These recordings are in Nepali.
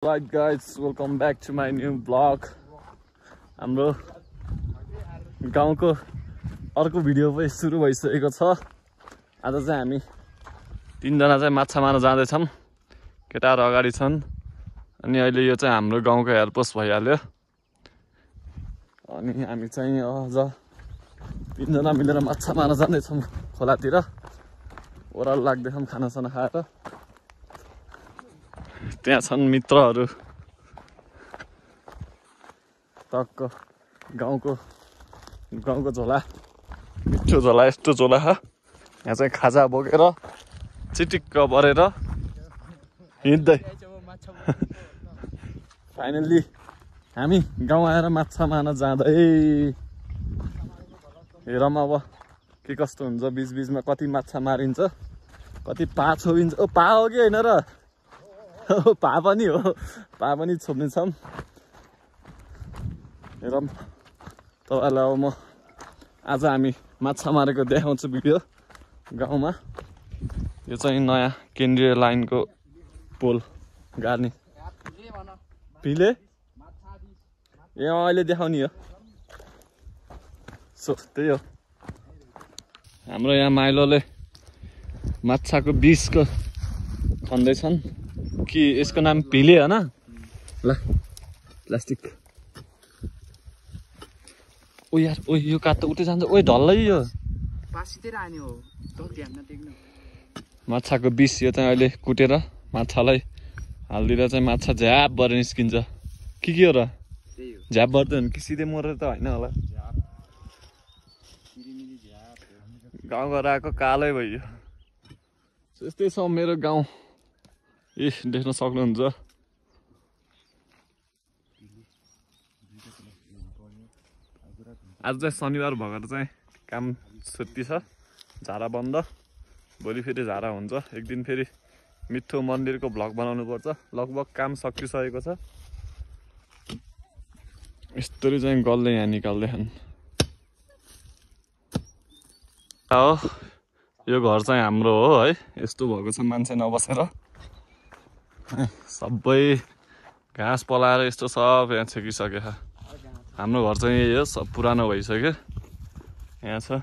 Right guys, welcome back to my new vlog. हाम्रो गाउँको अर्को भिडियो पनि सुरु भइसकेको छ। आज चाहिँ हामी तीनजना चाहिँ माछा मार्न जाँदैछौँ। केटाहरू अगाडि छन् अनि अहिले यो चाहिँ हाम्रो गाउँको हेल्पपोस्ट भइहाल्यो। अनि हामी चाहिँ अझ तीनजना मिलेर माछा मार्न जाँदैछौँ खोलातिर। ओह्रालो लाग्दैछौँ खानासाना खाएर। त्यहाँ छन् मित्रहरू। टक्क गाउँको झोला, मिठो झोला, यस्तो झोला छ। यहाँ चाहिँ खाजा बोकेर चिटिक्क परेर हिँड्दै फाइनल्ली हामी गाउँ आएर माछा मार्न जाँदै। हेरौँ अब के कस्तो हुन्छ। बिचबिचमा कति माछा मारिन्छ, कति पा छोपिन्छ। ओ पा हो कि होइन र? पा पनि हो, पा पनि छोप्नेछौँ। हेरौँ तपाईँलाई अब म आज हामी माछा मारेको देखाउँछु भिडियो गाउँमा। यो चाहिँ नयाँ केन्द्रीय लाइनको पोल गाड्ने पिले ए अहिले देखाउने हो। सो त्यही हो। हाम्रो यहाँ माइलोले माछाको बिसको खन्दैछन् कि यसको नाम भिले हो न? ल प्लास्टिक। ओ यार, ओ यो काठ त उतै जान्छ। ओइ ढल्लै यो माछाको बिस यो चाहिँ अहिले कुटेर माछालाई हालिदिएर चाहिँ माछा झ्याप भएर निस्किन्छ। के हो र? झ्याप भर्दै हो कि सिधै मरेर त होइन होला। गाउँघर आएको कालै भयो। यस्तै छ मेरो गाउँ। देख्न सक्नुहुन्छ। आज चाहिँ शनिबार भएर चाहिँ काम छुट्टी छ, झारा बन्द। भोलि फेरि झारा हुन्छ। एक दिन फेरि मिठो मन्दिरको भ्लग बनाउनु पर्छ। लगभग काम सकिसकेको छ। यस्तरी चाहिँ गल्दै यहाँ निकाल्दैछन्। हो यो घर चाहिँ हाम्रो हो है। यस्तो भएको छ मान्छे नबसेर। सबै घाँस पलाएर यस्तो सब यहाँ छेकिसक्यो। हाम्रो घर चाहिँ यही हो। सब पुरानो भइसक्यो। यहाँ छ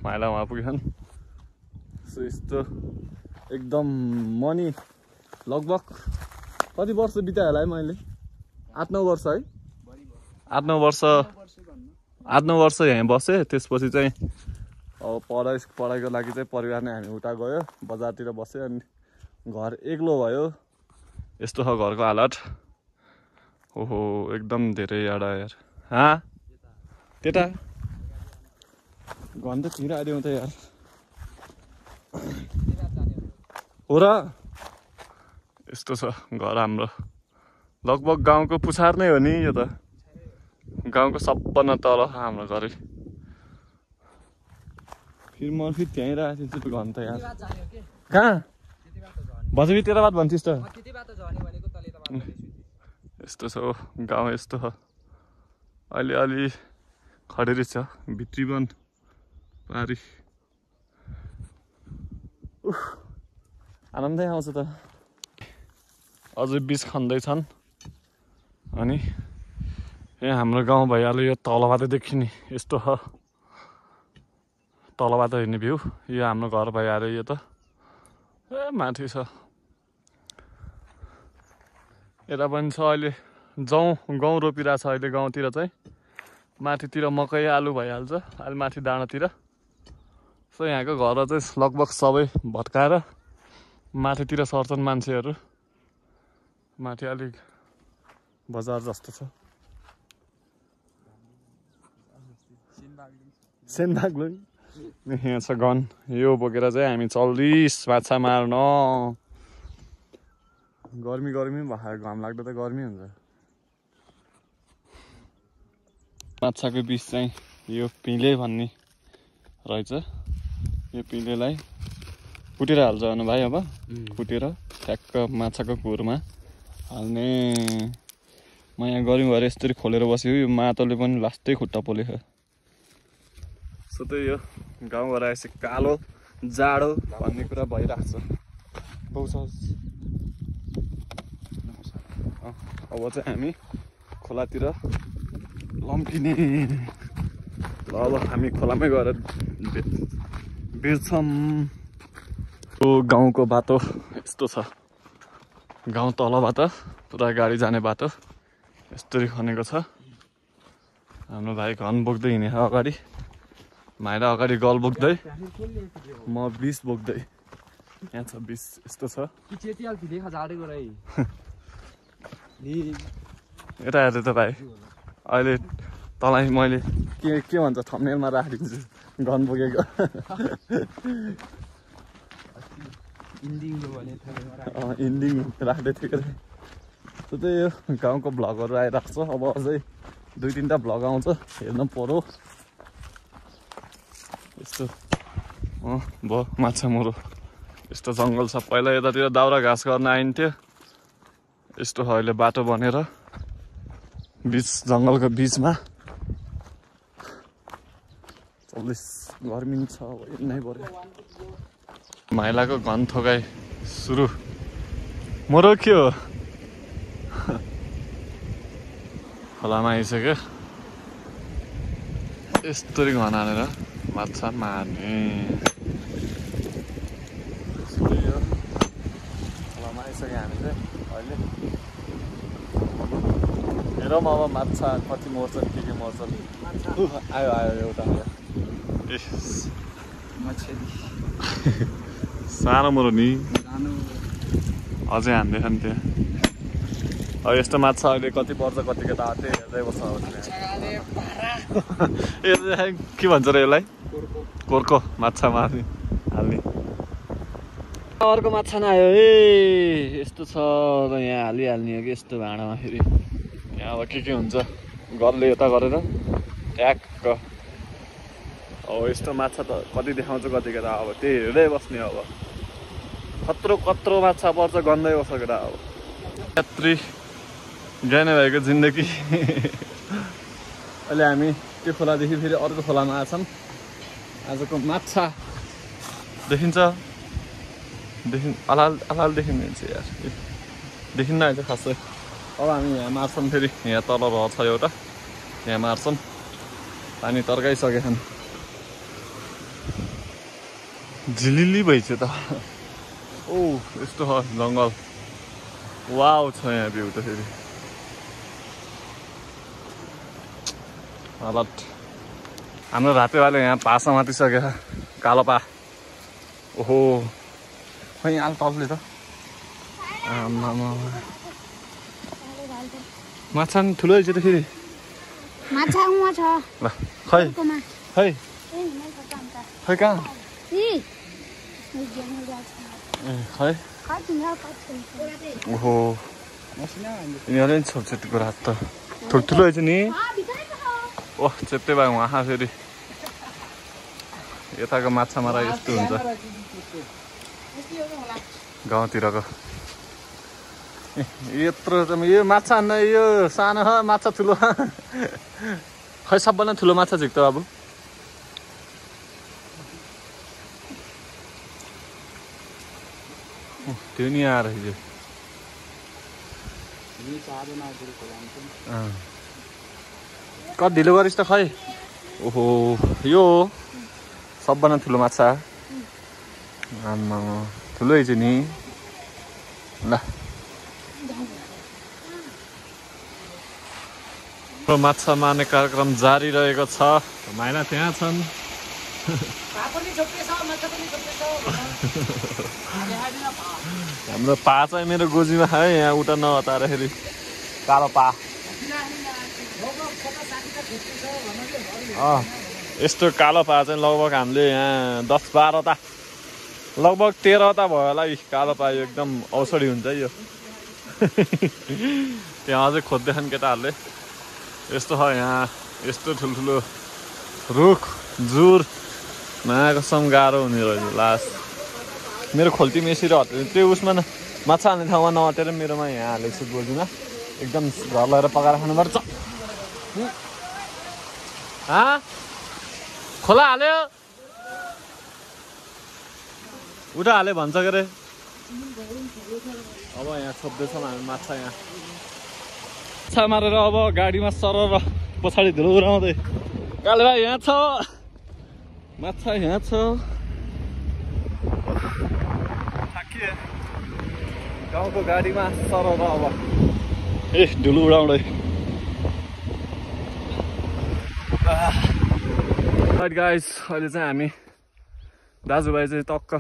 माइला उहाँ पुगेछन्। सो यस्तो एकदम मनी लगभग कति वर्ष बिताएँ होला है मैले? 8-9 वर्ष है। 8-9 वर्ष यहाँ बसेँ। त्यसपछि चाहिँ अब पढाइको लागि चाहिँ परिवार नै हामी उता गयो, बजारतिर बस्यो। अनि घर एक्लो भयो। यस्तो छ घरको हालत। ओहो एकदम धेरै याडा यार। त्यता घन त छिराइदिउँ त यार। हो र? यस्तो छ घर हाम्रो। लगभग गाउँको पुछार नै हो नि यो त। गाउँको सबभन्दा तल हाम्रो घर। फेरि म त्यहीँ राखेको छु घन त यार। कहाँ? भजबी तेरा बात भन्थिस् त। यस्तो छ गाउँ। यस्तो छ अहिले अलि खडेरी छ। भित्री वन पारी आनन्दै आउँछ त। अझै बिच खन्दैछन्। अनि यहाँ हाम्रो गाउँ भइहाल्यो। यो तलबाट देखिने यस्तो छ। तलबाट हेर्ने भ्यू। यो हाम्रो घर भइहाल्यो। यो त ए माथि छ। यता पनि छ। अहिले गहुँ रोपिरहेको छ। अहिले गाउँतिर चाहिँ माथितिर मकै आलु भइहाल्छ। अहिले माथि डाँडातिर। सो यहाँको घर चाहिँ लगभग सबै भत्काएर माथितिर सर्छन् मान्छेहरू। माथि अलिक बजार जस्तो छ। सेनबाग्लुङ यहाँ छ गन। यो बोकेर चाहिँ हामी चल्दिस माछा मार्न। गर्मी भयो। घाम लाग्दा त गर्मी हुन्छ। माछाको बिच चाहिँ यो पिले भन्ने रहेछ। यो पिलेलाई कुटेर हाल्छ भने भाइ। अब कुटेर ठ्याक्क माछाको खुरमा हाल्ने। म यहाँ गर्मी भएर यस्तरी खोलेर बसेको। यो माटोले पनि लास्टै खुट्टा पोलेको। सो त्यही हो गाउँघर आएपछि कालो जाडो भन्ने कुरा भइरहेको छ। अब चाहिँ हामी खोलातिर लम्किने ल अब हामी खोलामै गएर बिर्छौँ गाउँको बाटो यस्तो छ गाउँ तलबाट पुरा गाडी जाने बाटो यस्तरी खनेको छ हाम्रो भाइ घन बोक्दै हिँडे अगाडि माइला अगाडि गल बोक्दै म 20 बोक्दै यहाँ छ 20 यस्तो छ यता हेर्दै त भाइ अहिले तँलाई मैले के भन्छ थम्नेलमा राखिदिन्छु गन बोकेको इन्डिङ राख्दै थियो कि त्यही हो गाउँको भ्लगहरू आइरहेको छ अब अझै 2-3टा भ्लग आउँछ हेर्न पर्यो यस्तो भयो माछा मरो यस्तो जङ्गल छ पहिला यतातिर दाउरा घाँस गर्न आइन्थ्यो यस्तो अहिले बाटो बनेर बिच जङ्गलको बिचमा 40 गर्मी छ हिँड्नै पर्यो माइलाको घन थोकाइ सुरु मरो के हो खोलामा आइसक्यो यस्तरी घन हालेर माछा मार्ने खोलामा आइसक्यो हामी चाहिँ अहिले हेरौँ अब माछा कति मर्छन् के मर्छन् आयो एउटा आयो सानो मरो नि अझै हान्दैछ नि त्यहाँ अब यस्तो माछा अहिले कति पर्छ कतिको त त्यही हेर्दै बस्छ के भन्छ र यसलाई कोर्को माछा मार्ने हाल्ने अर्को माछा नआयो ए यस्तो छ र यहाँ हालिहाल्ने हो कि यस्तो भाँडामा फेरि यहाँ अब के हुन्छ गरले यता गरेर ट्याक्क अब यस्तो माछा त कति देखाउँछ कतिको त अब त्यही हेर्दै बस्ने अब कत्रो माछा पर्छ गन्दै बसेको अब यात्री ज्ञाने भएको जिन्दगी अहिले हामी त्यो खोलादेखि फेरि अर्को खोलामा आछौँ आजको माछा देखिन्छ अलाल देखिन्छ यार देखिन्न अहिले खासै अब हामी यहाँ मार्छौँ फेरि यहाँ तल रहेछ एउटा यहाँ मार्छौँ पानी तर्काइसकेछन् झिलिली भइसक्यो त ओ यस्तो छ जङ्गल वाउ छ यहाँ भ्यू त फेरि हालत हाम्रो रातेवाले यहाँ पासा मातिसक्यो कालो पा ओहो खै यहाँ तलले त माछा नि ठुलो छ त फेरि माछा उहाँ छ ल खै खै खै कहाँ खै ओहो यिनीहरू नि छोटछोटको रात त ठुल्ठुलो रहेछ नि ओह चेप्टे भयो उहाँ फेरि यताको माछा मारा यस्तो हुन्छ गाउँतिरको यत्रो यो माछा हान्न यो सानो माछा ठुलो खै सबभन्दा ठुलो माछा झिक्छ बाबु त्यो नि आएर हिजो कति ढिलो गरिस् त खै ओहो यो सबभन्दा ठुलो माछा आम्मा ठुलो रहेछ नि ल माछा मार्ने कार्यक्रम जारी रहेको छ माइला त्यहाँ छन् हाम्रो पा चाहिँ मेरो गोजीमा है यहाँ उता नहतारखेरि कालो पा यस्तो कालो पा चाहिँ लगभग हामीले यहाँ 10-12टा लगभग 13टा भयो होला कालो पा एकदम औषधि हुन्छ यो त्यहाँ अझै खोज्दैछन् केटाहरूले यस्तो छ यहाँ यस्तो ठुल्ठुलो रुख जुर कसम गाह्रो हुने रहेछ लास्ट मेरो खोल्टी मेसी र त्यो उसमा माछा हाल्ने ठाउँमा नहटेर मेरोमा यहाँ हालेको छु गोजीमा एकदम घर लगेर पकाएर खानुपर्छ खोला हाल्यो उता हाल्यो भन्छ के अरे अब यहाँ छोप्दैछौँ हामी माछा यहाँ छा मारेर अब गाडीमा सरर पछाडि धुलो उडाउँदै काले भाइ यहाँ छ माछा यहाँ छ थाकिए गाउँको गाडीमा सरर अब ए धुलो उडाउँदै गाइस अहिले चाहिँ हामी दाजुभाइ चाहिँ टक्क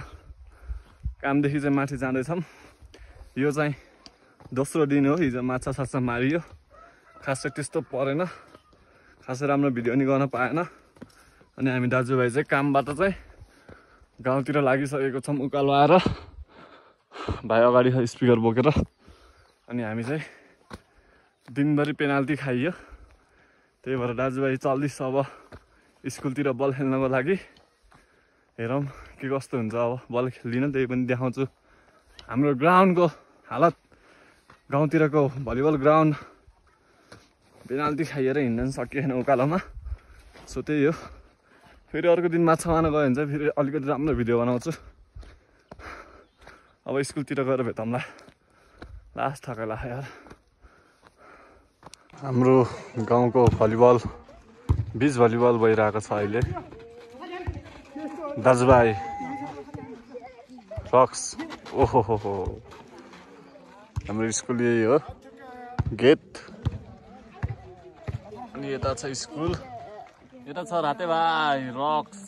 कामदेखि चाहिँ माथि जाँदैछौँ यो चाहिँ दोस्रो दिन हो हिजो माछा साछा मारियो खासै त्यस्तो परेन खासै राम्रो भिडियो नि गर्न पाएन अनि हामी दाजुभाइ चाहिँ कामबाट चाहिँ गाउँतिर लागिसकेको छौँ उकालो आएर भाइ अगाडि स्पिकर बोकेर अनि हामी चाहिँ दिनभरि पेनाल्टी खाइयो त्यही भएर दाजुभाइ चल्दैछ अब स्कुलतिर बल खेल्नको लागि हेरौँ के कस्तो हुन्छ अब बल खेल्दिनँ त्यही पनि देखाउँछु हाम्रो ग्राउन्डको हालत गाउँतिरको भलिबल ग्राउन्ड पेनाल्टी खाइएर हिँड्न सकिएन उकालोमा सो त्यही हो फेरि अर्को दिन माछा मार्न गयो भने चाहिँ फेरि अलिकति राम्रो भिडियो बनाउँछु अब स्कुलतिर गएर भेटौँला लास्ट थकाइला यार हाम्रो गाउँको भलिबल बिच भलिबल भइरहेको छ अहिले दाजुभाइ रक्स ओहो हो हाम्रो स्कुल यही हो गेट अनि यता छ स्कुल यता छ राते भाइ रक्स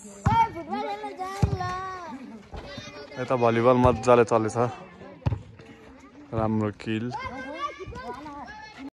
यता भलिबल मजाले चलेछ राम्रो किल